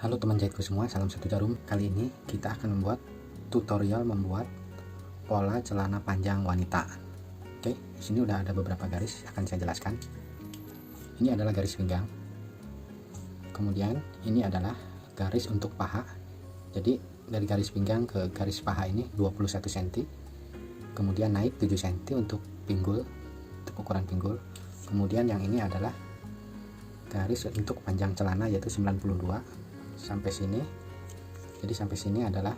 Halo teman jahitku semua, salam satu jarum. Kali ini kita akan membuat tutorial membuat pola celana panjang wanita. Oke, di sini udah ada beberapa garis, akan saya jelaskan. Ini adalah garis pinggang. Kemudian ini adalah garis untuk paha. Jadi dari garis pinggang ke garis paha ini 21 cm. Kemudian naik 7 cm untuk pinggul, untuk ukuran pinggul. Kemudian yang ini adalah garis untuk panjang celana yaitu 92 sampai sini. Jadi sampai sini adalah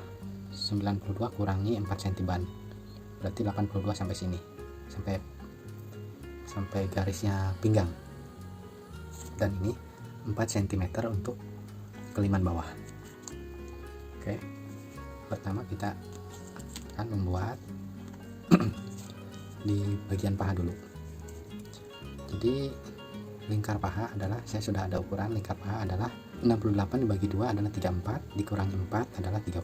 92 kurangi 4 cm ban, berarti 82 sampai sini, sampai garisnya pinggang. Dan ini 4 cm untuk keliman bawah. Oke, pertama kita akan membuat di bagian paha dulu. Jadi lingkar paha adalah, saya sudah ada ukuran lingkar paha adalah 68 dibagi 2 adalah 34, dikurangi 4 adalah 30.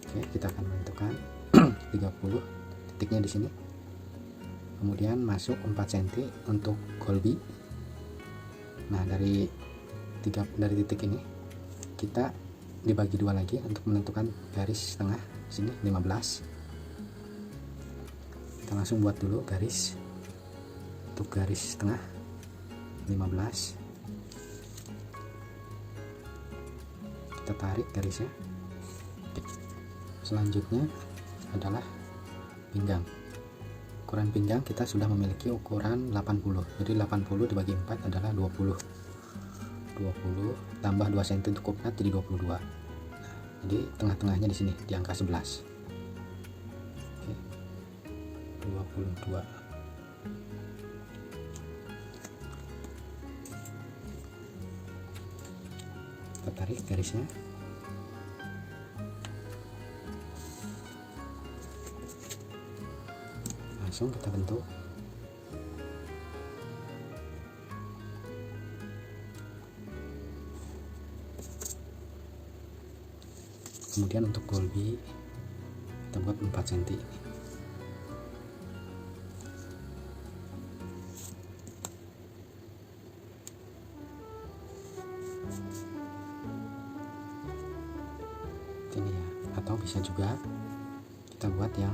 Oke, kita akan menentukan 30 titiknya di sini. Kemudian masuk 4 cm untuk kolbi. Nah, dari titik ini kita dibagi 2 lagi untuk menentukan garis tengah sini 15. Kita langsung buat dulu garis untuk garis tengah 15. Kita tarik garisnya. Selanjutnya adalah pinggang. Ukuran pinggang kita sudah memiliki ukuran 80. Jadi 80 dibagi 4 adalah 20. 20 tambah 2 cm untuk kupnat jadi 22. Nah, jadi tengah-tengahnya di sini di angka 11. Oke. 22. Kita tarik garisnya. Langsung kita bentuk. Kemudian untuk kolbi kita buat 4 cm. Ini ya, atau bisa juga kita buat yang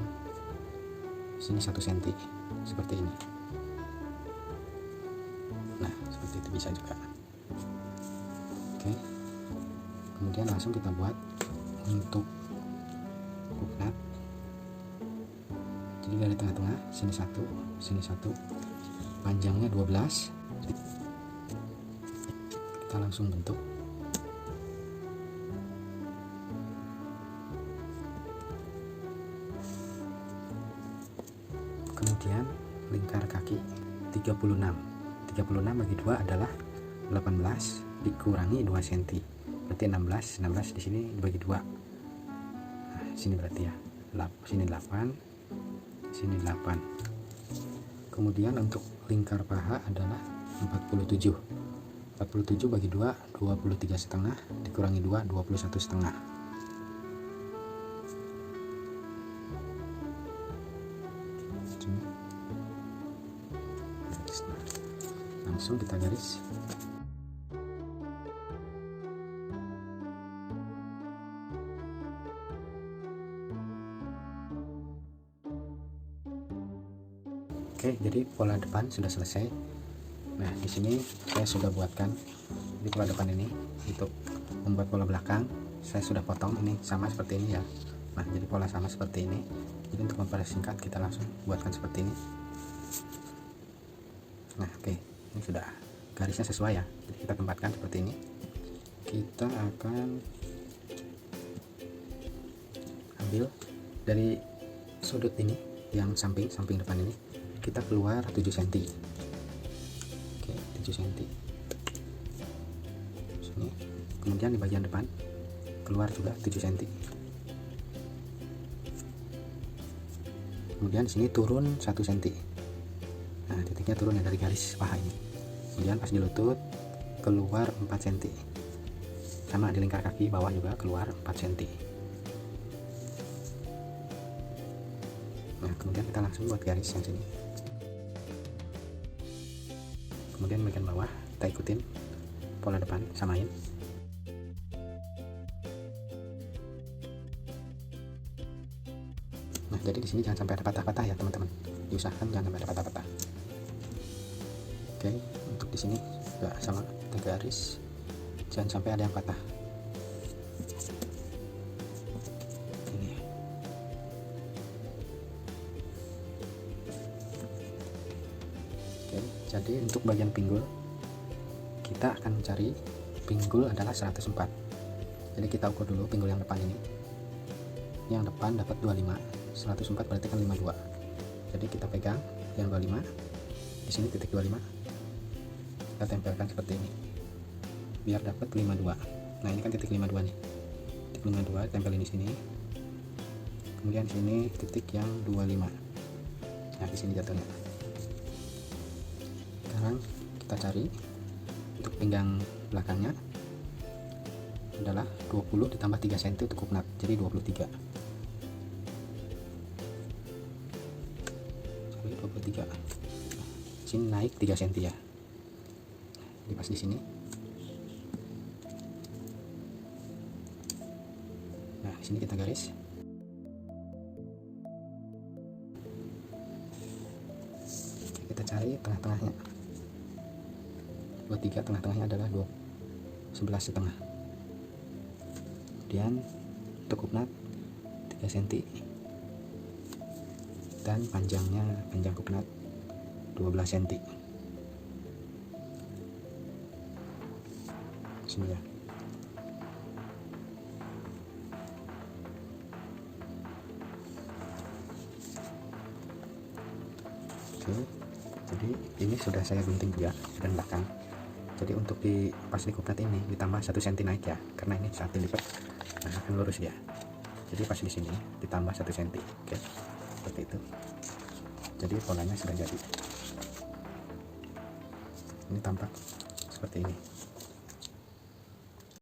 sini 1 cm seperti ini. Nah, seperti itu bisa juga. Oke, kemudian langsung kita buat untuk kupnat. Jadi dari tengah-tengah sini 1, sini 1, panjangnya 12. Kita langsung bentuk. Kemudian lingkar kaki 36 bagi 2 adalah 18 dikurangi 2 cm, berarti 16 di sini dibagi 2. Nah, sini berarti ya, sini 8, sini 8. Kemudian untuk lingkar paha adalah 47 bagi 2 23,5 dikurangi 2 21,5. Langsung kita garis. Oke, jadi pola depan sudah selesai. Nah, di sini saya sudah buatkan di pola depan ini. Untuk membuat pola belakang saya sudah potong, ini sama seperti ini ya. Nah, jadi pola sama seperti ini. Jadi untuk mempersingkat kita langsung buatkan seperti ini. Nah, oke, ini sudah garisnya sesuai ya. Jadi kita tempatkan seperti ini. Kita akan ambil dari sudut ini yang samping depan ini, kita keluar 7 cm. Oke, 7 cm sini. Kemudian di bagian depan keluar juga 7 cm. Kemudian sini turun 1 cm. Nah, titiknya turun ya dari garis paha ini. Kemudian pas di lutut keluar 4 cm. Sama di lingkar kaki bawah juga keluar 4 cm. Nah, kemudian kita langsung buat garis yang sini. Kemudian bagian bawah kita ikutin pola depan, samain. Nah, jadi di sini jangan sampai ada patah-patah ya teman-teman, diusahakan jangan sampai ada patah-patah. Oke, untuk di sini juga sama, kita garis, jangan sampai ada yang patah. Ini ya. Oke, jadi untuk bagian pinggul kita akan mencari pinggul adalah 104. Jadi kita ukur dulu pinggul yang depan ini. Yang depan dapat 25, 104 berarti kan 52. Jadi kita pegang yang 25, di sini titik 25, kita tempelkan seperti ini, biar dapat 52. Nah ini kan titik 52 nih, titik 52 tempelin di sini, kemudian di sini titik yang 25. Nah di sini jatuhnya. Sekarang kita cari untuk pinggang belakangnya adalah 20 ditambah 3 cm untuk kupnat, jadi 23. Sorry, 23. Sini naik 3 cm ya. Jadi pas di sini. Nah, di sini kita garis. Kita cari tengah-tengahnya. 23 tengah-tengahnya adalah 11,5. Kemudian untuk kupnat 3 cm dan panjang kupnat 12 cm. Sini ya. Oke, jadi ini sudah saya gunting juga dan belakang. Jadi untuk di pas di kupnat ini ditambah 1 cm naik ya, karena ini saat dilipat nah akan lurus ya. Jadi pas di sini ditambah 1 cm. Oke, seperti itu. Jadi polanya sudah jadi. Ini tampak seperti ini.